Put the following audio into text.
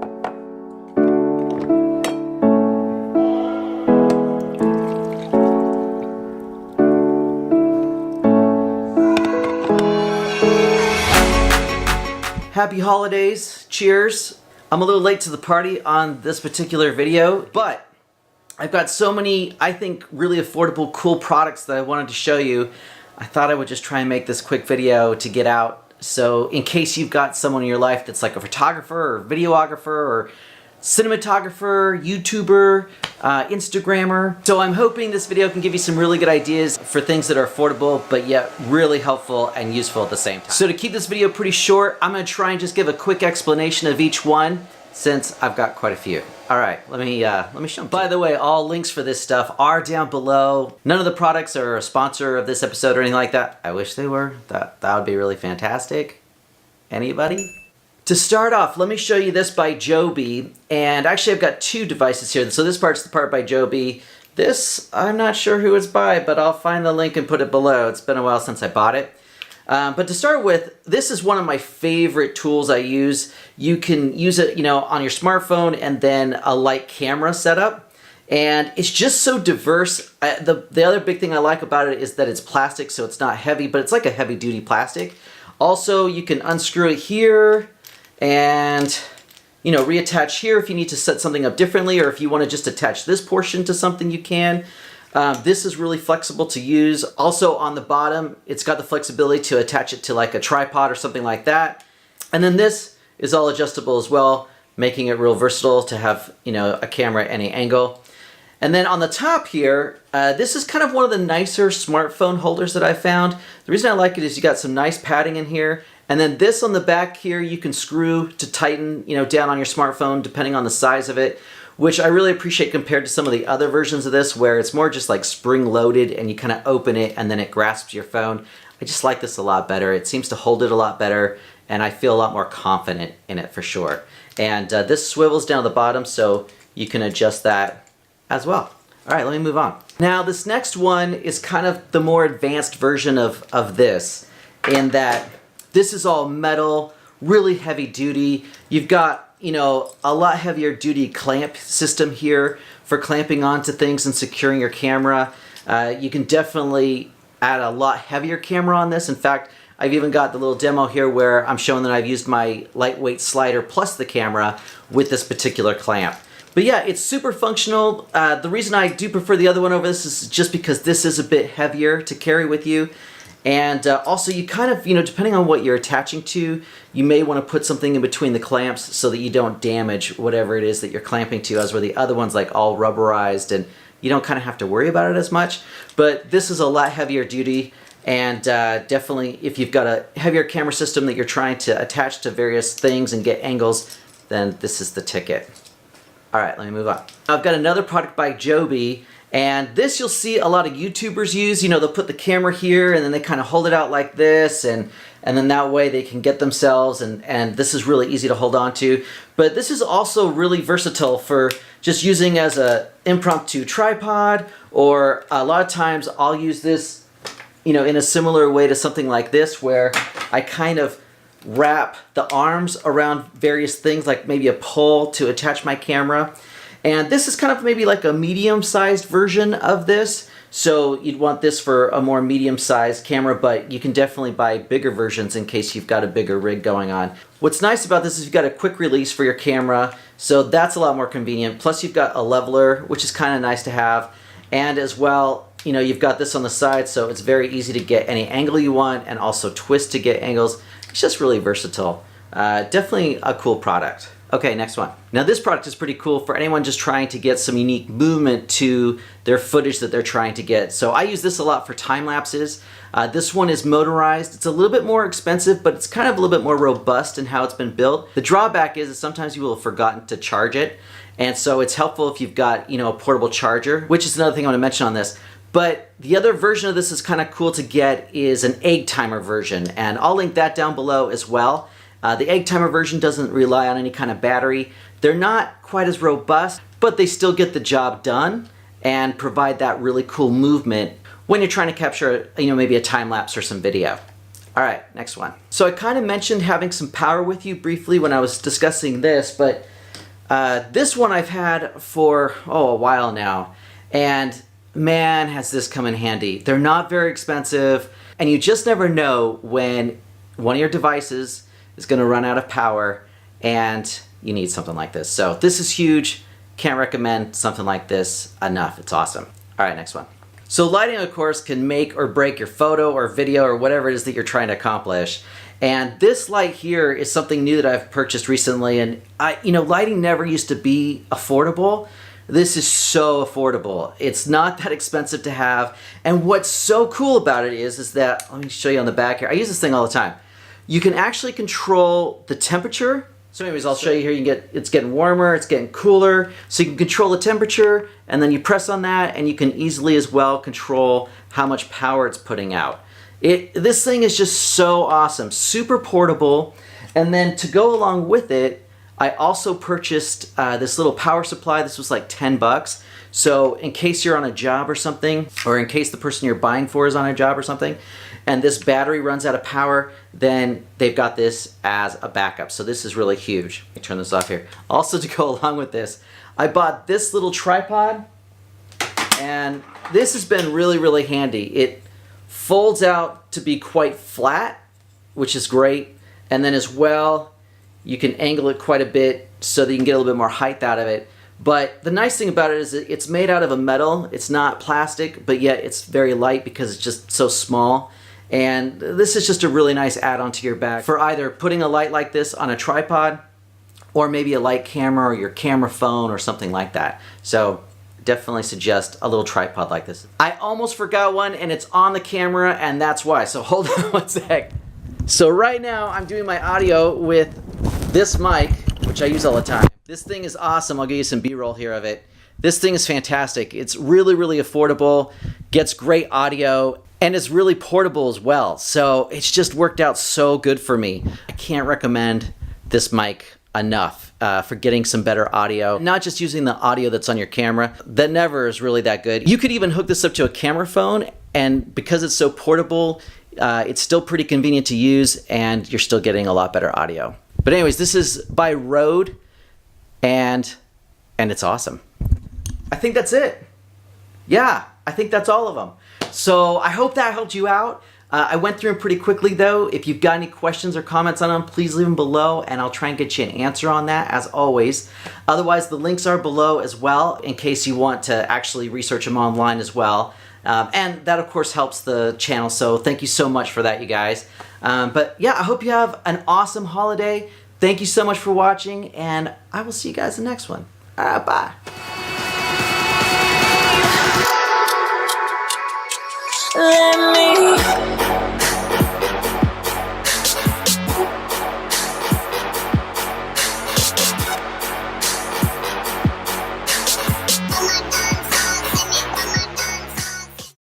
Happy holidays, cheers. I'm a little late to the party on this particular video, but I've got so many, I think, really affordable, cool products that I wanted to show you. I thought I would just try and make this quick video to get out. So in case you've got someone in your life that's like a photographer or videographer or cinematographer, YouTuber, Instagrammer. So I'm hoping this video can give you some really good ideas for things that are affordable, but yet really helpful and useful at the same time. So to keep this video pretty short, I'm gonna try and just give a quick explanation of each one since I've got quite a few. All right, let me show them. By the way, all links for this stuff are down below. None of the products are a sponsor of this episode or anything like that. I wish they were. That would be really fantastic. Anybody? To start off, let me show you this by JOBY, and actually I've got two devices here. So this part's the part by JOBY. This, I'm not sure who it's by, but I'll find the link and put it below. It's been a while since I bought it. But to start with, this is one of my favorite tools I use. You can use it, you know, on your smartphone and then a light camera setup. And it's just so diverse. The other big thing I like about it is that it's plastic, so it's not heavy, but it's like a heavy-duty plastic. Also, you can unscrew it here and, you know, reattach here if you need to set something up differently, or if you want to just attach this portion to something, you can. This is really flexible to use. Also on the bottom, it's got the flexibility to attach it to like a tripod or something like that. And then this is all adjustable as well, making it real versatile to have, you know, a camera at any angle. And then on the top here, this is kind of one of the nicer smartphone holders that I found. The reason I like it is you got some nice padding in here. And then this on the back here, you can screw to tighten, you know, down on your smartphone depending on the size of it, which I really appreciate compared to some of the other versions of this where it's more just like spring-loaded and you kind of open it and then it grasps your phone. I just like this a lot better. It seems to hold it a lot better and I feel a lot more confident in it for sure. And this swivels down the bottom so you can adjust that as well. All right, let me move on. Now this next one is kind of the more advanced version of this in that this is all metal, really heavy duty. You've got, you know, a lot heavier duty clamp system here for clamping onto things and securing your camera. You can definitely add a lot heavier camera on this. In fact, I've even got the little demo here where I'm showing that I've used my lightweight slider plus the camera with this particular clamp. But yeah, it's super functional. The reason I do prefer the other one over this is just because this is a bit heavier to carry with you. And also you kind of, you know, depending on what you're attaching to, you may want to put something in between the clamps so that you don't damage whatever it is that you're clamping to, as where the other one's like all rubberized and you don't kind of have to worry about it as much. But this is a lot heavier duty, and definitely if you've got a heavier camera system that you're trying to attach to various things and get angles, then this is the ticket. All right, let me move on. I've got another product by JOBY. And this you'll see a lot of YouTubers use. You know, they'll put the camera here and then they kind of hold it out like this, and then that way they can get themselves, and this is really easy to hold on to. But this is also really versatile for just using as a impromptu tripod, or a lot of times I'll use this, you know, in a similar way to something like this where I kind of wrap the arms around various things, like maybe a pole to attach my camera. And this is kind of maybe like a medium-sized version of this. So you'd want this for a more medium-sized camera, but you can definitely buy bigger versions in case you've got a bigger rig going on. What's nice about this is you've got a quick release for your camera, so that's a lot more convenient. Plus you've got a leveler, which is kind of nice to have. And as well, you know, you've got this on the side, so it's very easy to get any angle you want and also twist to get angles. It's just really versatile. Definitely a cool product. Okay, next one. Now this product is pretty cool for anyone just trying to get some unique movement to their footage that they're trying to get. So I use this a lot for time lapses. This one is motorized. It's a little bit more expensive, but it's kind of a little bit more robust in how it's been built. The drawback is that sometimes you will have forgotten to charge it. And so it's helpful if you've got, you know, a portable charger, which is another thing I want to mention on this. But the other version of this is kind of cool to get is an egg timer version, and I'll link that down below as well. The egg timer version doesn't rely on any kind of battery. They're not quite as robust, but they still get the job done and provide that really cool movement when you're trying to capture, you know, maybe a time lapse or some video. All right, next one. So I kind of mentioned having some power with you briefly when I was discussing this, but This one I've had for, a while now, and man, has this come in handy. They're not very expensive, and you just never know when one of your devices is going to run out of power and you need something like this. So this is huge. Can't recommend something like this enough. It's awesome. All right, next one. So lighting, of course, can make or break your photo or video or whatever it is that you're trying to accomplish. And this light here is something new that I've purchased recently. And lighting never used to be affordable. This is so affordable. It's not that expensive to have. And what's so cool about it is that, let me show you on the back here. I use this thing all the time. You can actually control the temperature. So anyways, I'll show you here. It's getting warmer, it's getting cooler. So you can control the temperature, and then you press on that, and you can easily as well control how much power it's putting out. This thing is just so awesome, super portable. And then to go along with it, I also purchased this little power supply. This was like 10 bucks. So in case you're on a job or something, or in case the person you're buying for is on a job or something, and this battery runs out of power, then they've got this as a backup. So this is really huge. Let me turn this off here. Also, to go along with this, I bought this little tripod, and this has been really, really handy. It folds out to be quite flat, which is great. And then as well, you can angle it quite a bit so that you can get a little bit more height out of it. But the nice thing about it is that it's made out of a metal. It's not plastic, but yet it's very light because it's just so small. And this is just a really nice add-on to your bag for either putting a light like this on a tripod, or maybe a light camera or your camera phone or something like that. So definitely suggest a little tripod like this. I almost forgot one, and it's on the camera, and that's why. So hold on one sec. So right now I'm doing my audio with this mic, which I use all the time. This thing is awesome. I'll give you some B-roll here of it. This thing is fantastic. It's really, really affordable, gets great audio, and it's really portable as well. So it's just worked out so good for me. I can't recommend this mic enough for getting some better audio. Not just using the audio that's on your camera. That never is really that good. You could even hook this up to a camera phone, and because it's so portable, it's still pretty convenient to use, and you're still getting a lot better audio. But anyways, this is by Rode, and it's awesome. I think that's it. Yeah, I think that's all of them. So I hope that helped you out. I went through them pretty quickly though. If you've got any questions or comments on them, please leave them below and I'll try and get you an answer on that as always. Otherwise, the links are below as well in case you want to actually research them online as well. And that of course helps the channel, so thank you so much for that, you guys. But yeah, I hope you have an awesome holiday. Thank you so much for watching, and I will see you guys in the next one. Bye.